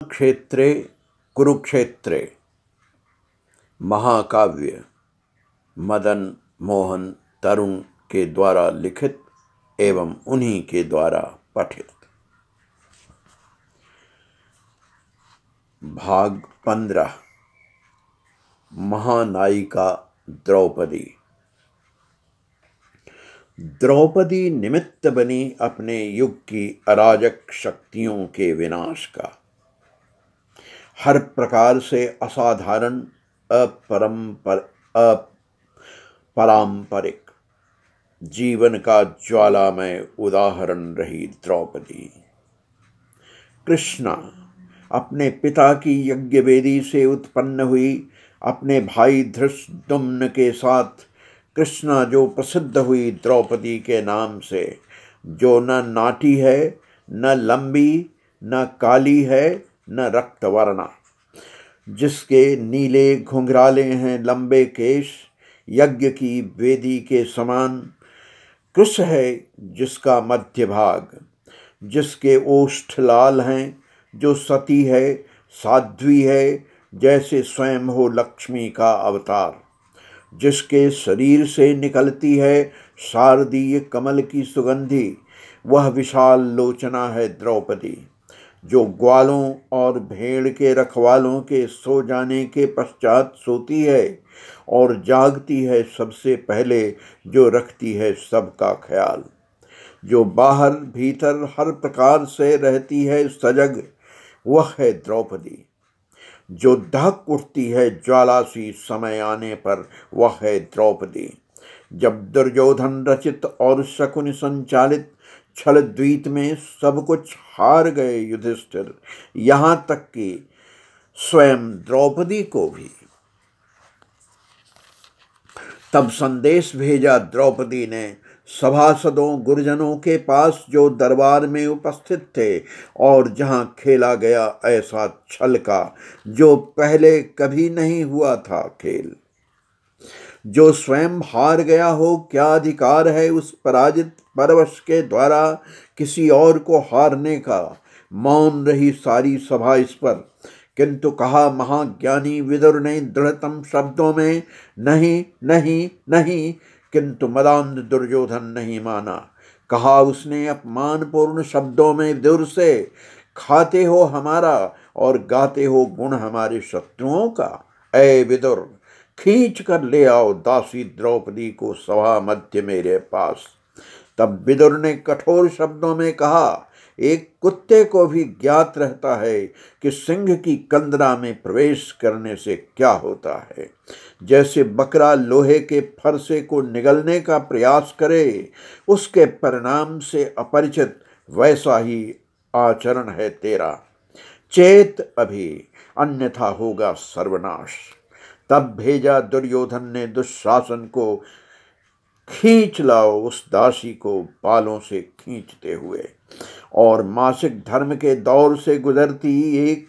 क्षेत्रे कुरुक्षेत्रे महाकाव्य मदन मोहन तरुण के द्वारा लिखित एवं उन्हीं के द्वारा पठित। भाग 15। महानायिका द्रौपदी। द्रौपदी निमित्त बनी अपने युग की अराजक शक्तियों के विनाश का। हर प्रकार से असाधारण अपारंपरिक जीवन का ज्वालामय उदाहरण रही द्रौपदी। कृष्णा अपने पिता की यज्ञवेदी से उत्पन्न हुई। अपने भाई धृष्टद्युम्न के साथ कृष्णा जो प्रसिद्ध हुई द्रौपदी के नाम से, जो न नाटी है, न लंबी, न काली है, न रक्तवर्णा, जिसके नीले घुंघराले हैं लंबे केश, यज्ञ की वेदी के समान। कृश है जिसका मध्य भाग, जिसके ओष्ठ लाल हैं, जो सती है, साध्वी है, जैसे स्वयं हो लक्ष्मी का अवतार, जिसके शरीर से निकलती है शारदीय कमल की सुगंधी, वह विशाल लोचना है द्रौपदी, जो ग्वालों और भेड़ के रखवालों के सो जाने के पश्चात सोती है और जागती है सबसे पहले, जो रखती है सबका ख्याल, जो बाहर भीतर हर प्रकार से रहती है सजग, वह है द्रौपदी, जो दहक उठती है ज्वाला सी समय आने पर, वह है द्रौपदी। जब दुर्योधन रचित और शकुनि संचालित छल द्वीत में सब कुछ हार गए युधिष्ठिर, यहाँ तक कि स्वयं द्रौपदी को भी, तब संदेश भेजा द्रौपदी ने सभासदों गुरुजनों के पास, जो दरबार में उपस्थित थे, और जहाँ खेला गया ऐसा छल का जो पहले कभी नहीं हुआ था खेल। जो स्वयं हार गया हो, क्या अधिकार है उस पराजित परवश के द्वारा किसी और को हारने का। मौन रही सारी सभा इस पर, किंतु कहा महाज्ञानी विदुर ने दृढ़तम शब्दों में, नहीं नहीं नहीं। किंतु मदान्ध दुर्योधन नहीं माना। कहा उसने अपमानपूर्ण शब्दों में विदुर से, खाते हो हमारा और गाते हो गुण हमारे शत्रुओं का। ऐ विदुर, खींच कर ले आओ दासी द्रौपदी को सभा मध्य मेरे पास। तब विदुर ने कठोर शब्दों में कहा, एक कुत्ते को भी ज्ञात रहता है कि सिंह की कंदरा में प्रवेश करने से क्या होता है। जैसे बकरा लोहे के फरसे को निगलने का प्रयास करे, उसके परिणाम से अपरिचित, वैसा ही आचरण है तेरा। चेत अभी, अन्यथा होगा सर्वनाश। तब भेजा दुर्योधन ने दुशासन को, खींच लाओ उस दासी को बालों से खींचते हुए। और मासिक धर्म के दौर से गुजरती एक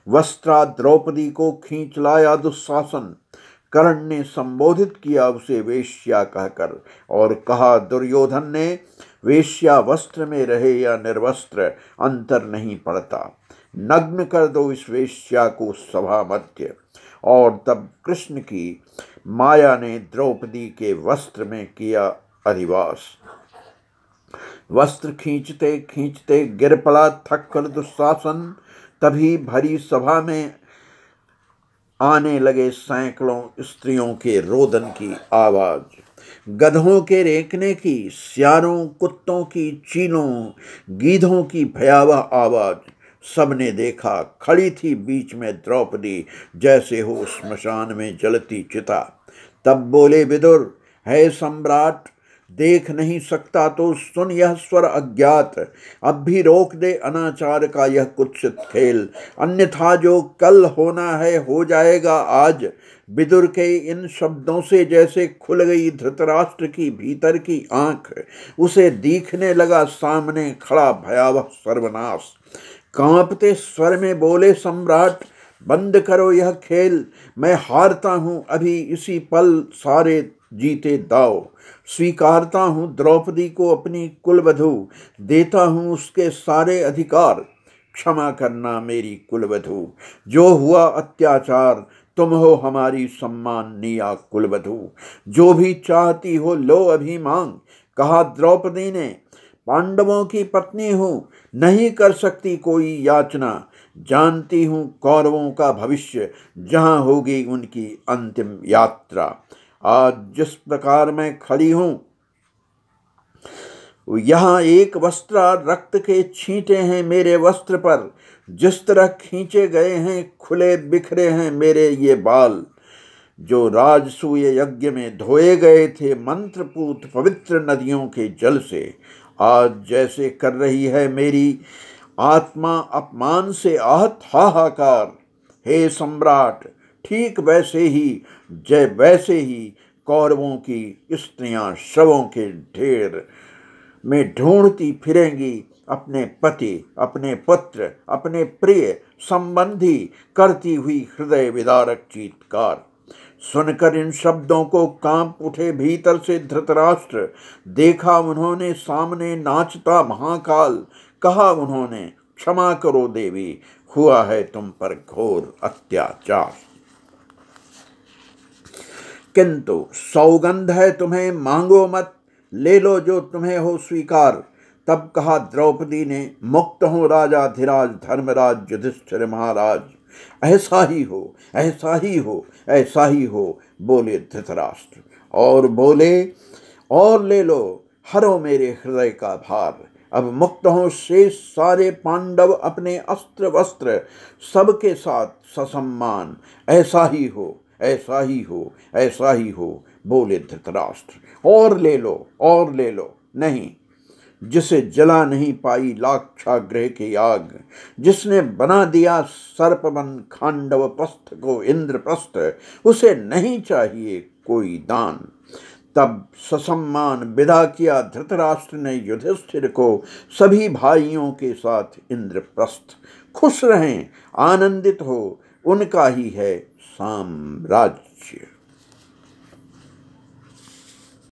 वस्त्रा द्रौपदी को खींच लाया दुशासन। कर्ण ने संबोधित किया उसे वेश्या कहकर, और कहा दुर्योधन ने, वेश्या वस्त्र में रहे या निर्वस्त्र अंतर नहीं पड़ता, नग्न कर दो इस वेश्या को सभा मध्य। और तब कृष्ण की माया ने द्रौपदी के वस्त्र में किया अधिवास। वस्त्र खींचते खींचते गिर पड़ा थक कर दुशासन। तभी भरी सभा में आने लगे सैकड़ों स्त्रियों के रोदन की आवाज, गधों के रेंकने की, सियारों कुत्तों की चीलों, गीधों की भयावह आवाज। सबने देखा, खड़ी थी बीच में द्रौपदी, जैसे हो श्मशान में जलती चिता। तब बोले विदुर, है सम्राट, देख नहीं सकता तो सुन यह स्वर अज्ञात। अब भी रोक दे अनाचार का यह कुत्सित खेल, अन्यथा जो कल होना है हो जाएगा आज। विदुर के इन शब्दों से जैसे खुल गई धृतराष्ट्र की भीतर की आंख, उसे दिखने लगा सामने खड़ा भयावह सर्वनाश। कांपते स्वर में बोले सम्राट, बंद करो यह खेल, मैं हारता हूँ अभी इसी पल सारे जीते दाव। स्वीकारता हूँ द्रौपदी को अपनी कुलवधू, देता हूँ उसके सारे अधिकार। क्षमा करना मेरी कुलवधू। जो हुआ अत्याचार, तुम हो हमारी सम्माननीय कुलवधू। जो भी चाहती हो लो अभी मांग, कहा द्रौपदी ने। पांडवों की पत्नी हूँ, नहीं कर सकती कोई याचना। जानती हूँ कौरवों का भविष्य, जहाँ होगी उनकी अंतिम यात्रा। आज जिस प्रकार मैं खड़ी हूँ, यहाँ एक वस्त्र रक्त के छींटे हैं मेरे वस्त्र पर। जिस तरह खींचे गए हैं, खुले बिखरे हैं मेरे ये बाल। जो राजसूय यज्ञ में धोए गए थे मंत्रपूत पवित्र नदियों के जल से, आज जैसे कर रही है मेरी आत्मा अपमान से आहत हाहाकार। हे सम्राट, ठीक वैसे ही कौरवों की स्त्रियां शवों के ढेर में ढूंढती फिरेंगी अपने पति, अपने पुत्र, अपने प्रिय संबंधी, करती हुई हृदय विदारक चीत्कार। सुनकर इन शब्दों को कांप उठे भीतर से धृतराष्ट्र। देखा उन्होंने सामने नाचता महाकाल। कहा उन्होंने, क्षमा करो देवी, हुआ है तुम पर घोर अत्याचार। किंतु सौगंध है तुम्हें, मांगो मत, ले लो जो तुम्हें हो स्वीकार। तब कहा द्रौपदी ने, मुक्त हो राजाधिराज धर्मराज युधिष्ठिर महाराज। ऐसा ही हो, ऐसा ही हो, ऐसा ही हो, बोले धृतराष्ट्र। और बोले, और ले लो, हरो मेरे हृदय का भार। अब मुक्त हो शेष सारे पांडव अपने अस्त्र वस्त्र, सबके साथ ससम्मान। ऐसा ही हो, ऐसा ही हो, ऐसा ही हो, बोले धृतराष्ट्र। और ले लो, और ले लो। नहीं, जिसे जला नहीं पाई लाक्षागृह की आग, जिसने बना दिया सर्पवन खांडव पस्थ को इंद्रप्रस्थ, उसे नहीं चाहिए कोई दान। तब ससम्मान विदा किया धृतराष्ट्र ने युधिष्ठिर को सभी भाइयों के साथ इंद्रप्रस्थ। खुश रहें, आनंदित हो, उनका ही है साम्राज्य।